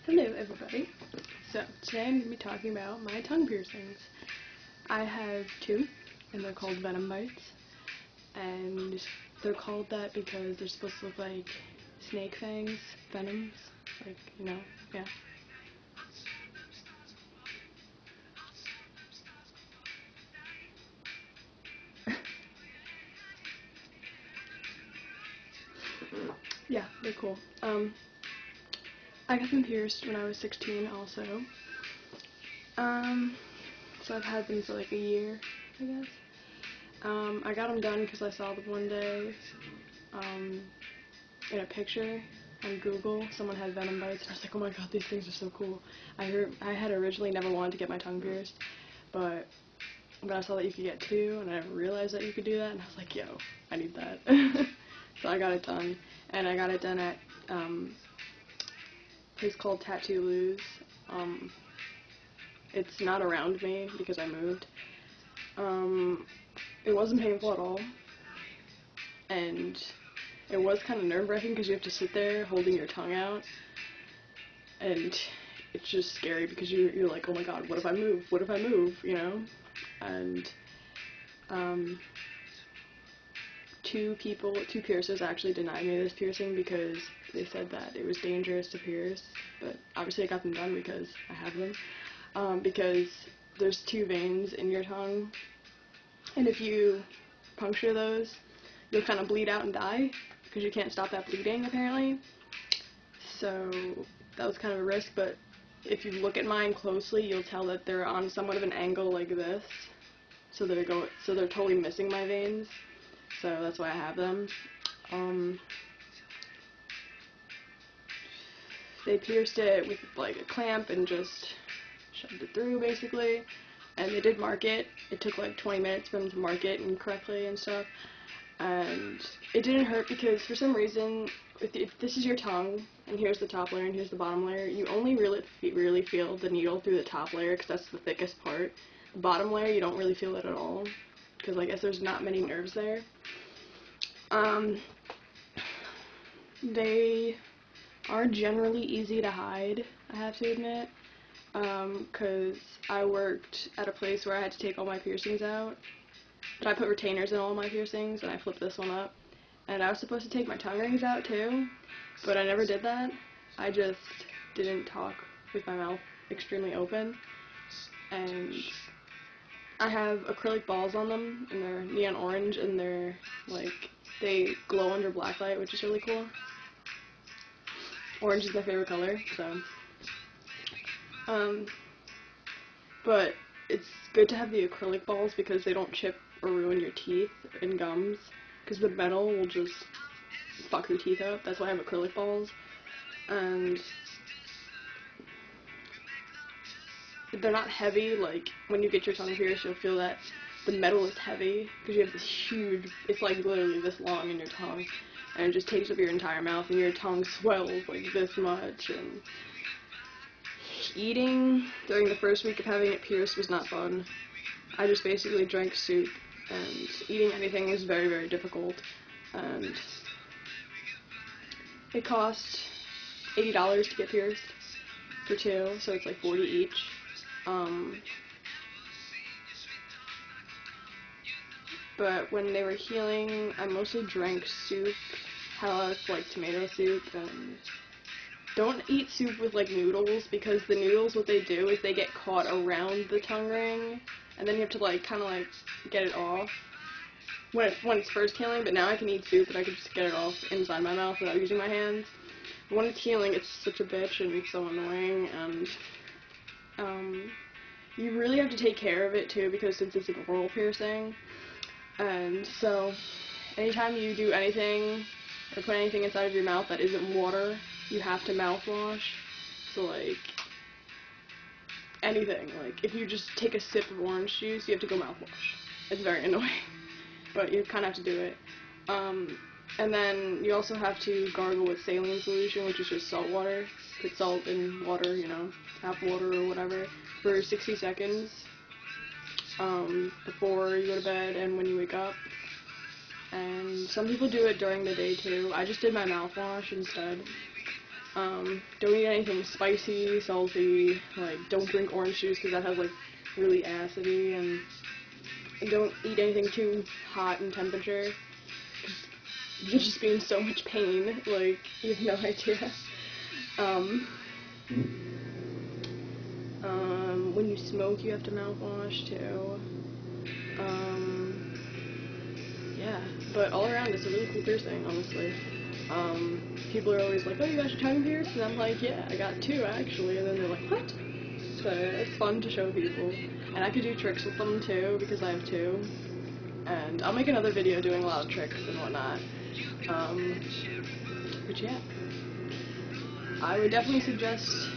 Hello everybody. So today I'm going to be talking about my tongue piercings. I have two, and they're called Venom bites. And they're called that because they're supposed to look like snake fangs, venoms, like, you know, yeah. Yeah, they're cool. I got them pierced when I was 16 also. So I've had them for like a year, I guess. I got them done because I saw them one day, in a picture on Google. Someone had venom bites, and I was like, oh my god, these things are so cool. I had originally never wanted to get my tongue pierced, but I saw that you could get two, and I didn't realize that you could do that, and I was like, yo, I need that. So I got it done, and I got it done at, a place called Tattoo Lose. It's not around me because I moved. It wasn't painful at all, and it was kind of nerve-wracking because you have to sit there holding your tongue out, and it's just scary because you're like, oh my god, what if I move? What if I move? You know? And two piercers actually denied me this piercing because they said that it was dangerous to pierce, but obviously I got them done because I have them, because there's two veins in your tongue, and if you puncture those, you'll kind of bleed out and die because you can't stop that bleeding apparently. So that was kind of a risk, but if you look at mine closely, you'll tell that they're on somewhat of an angle like this. So they're totally missing my veins. So that's why I have them. They pierced it with like a clamp and just shoved it through basically. And they did mark it. It took like 20 minutes for them to mark it and correctly and stuff. And it didn't hurt because for some reason, if this is your tongue, and here's the top layer and here's the bottom layer, you only really feel the needle through the top layer because that's the thickest part. The bottom layer, you don't really feel it at all because I guess there's not many nerves there. They are generally easy to hide, I have to admit, because I worked at a place where I had to take all my piercings out. But I put retainers in all my piercings, and I flipped this one up. And I was supposed to take my tongue rings out too, but I never did that. I just didn't talk with my mouth extremely open. And I have acrylic balls on them, and they're neon orange, and they're like, they glow under black light, which is really cool. Orange is my favorite color, so. But it's good to have the acrylic balls because they don't chip or ruin your teeth and gums, because the metal will just fuck your teeth up. That's why I have acrylic balls. And they're not heavy. Like when you get your tongue pierced, you'll feel that the metal is heavy because you have this huge, it's like literally this long in your tongue, and it just takes up your entire mouth, and your tongue swells like this much. And eating during the first week of having it pierced was not fun. I just basically drank soup, and eating anything was very, very difficult. And it cost $80 to get pierced for two, so it's like $40 each. But when they were healing, I mostly drank soup, had a lot of like tomato soup, and don't eat soup with like noodles, because the noodles, what they do is they get caught around the tongue ring, and then you have to like kind of like get it off when it's first healing. But now I can eat soup and I can just get it off inside my mouth without using my hands. But when it's healing, it's such a bitch and it's so annoying, and you really have to take care of it too, because since it's an oral piercing, and so anytime you do anything or put anything inside of your mouth that isn't water, you have to mouthwash. So like anything, like if you just take a sip of orange juice, you have to go mouthwash. It's very annoying, but you kind of have to do it. And then you also have to gargle with saline solution, which is just salt water. Put salt in water, you know, tap water or whatever, for 60 seconds before you go to bed and when you wake up. And some people do it during the day too. I just did my mouthwash instead. Don't eat anything spicy, salty, like, don't drink orange juice because that has, like, really acidy, and don't eat anything too hot in temperature, because you'll just be in so much pain, like, you have no idea. When you smoke, you have to mouthwash, too. Yeah, but all around, it's a really cool piercing, honestly. People are always like, oh, you got your tongue pierced? And I'm like, yeah, I got 2, actually, and then they're like, what? So, it's fun to show people. And I could do tricks with them, too, because I have 2. And I'll make another video doing a lot of tricks and whatnot. But yeah. I would definitely suggest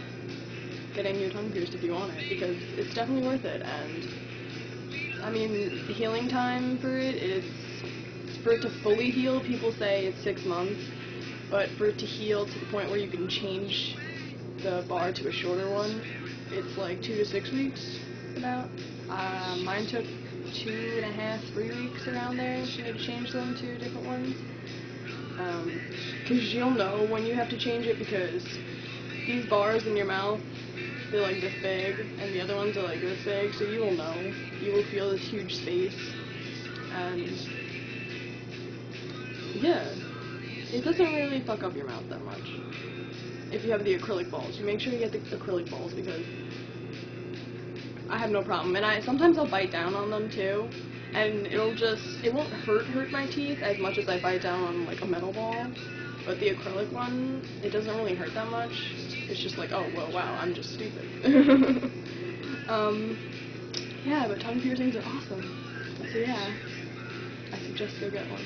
getting your tongue pierced if you want it, because it's definitely worth it, and I mean, the healing time for it, for it to fully heal, people say it's 6 months, but for it to heal to the point where you can change the bar to a shorter one, it's like 2 to 6 weeks, about. Mine took 2.5, 3 weeks around there for me to change them to different ones. Because you'll know when you have to change it, because these bars in your mouth, they're like this big, and the other ones are like this big, so you will know. You will feel this huge space, and yeah, it doesn't really fuck up your mouth that much. If you have the acrylic balls, you make sure you get the acrylic balls, because I have no problem, and sometimes I'll bite down on them too, and it won't hurt my teeth as much as I bite down on like a metal ball. But the acrylic one, it doesn't really hurt that much. It's just like, oh, well, wow, I'm just stupid. Yeah, but tongue piercings are awesome. So yeah, I suggest go get one.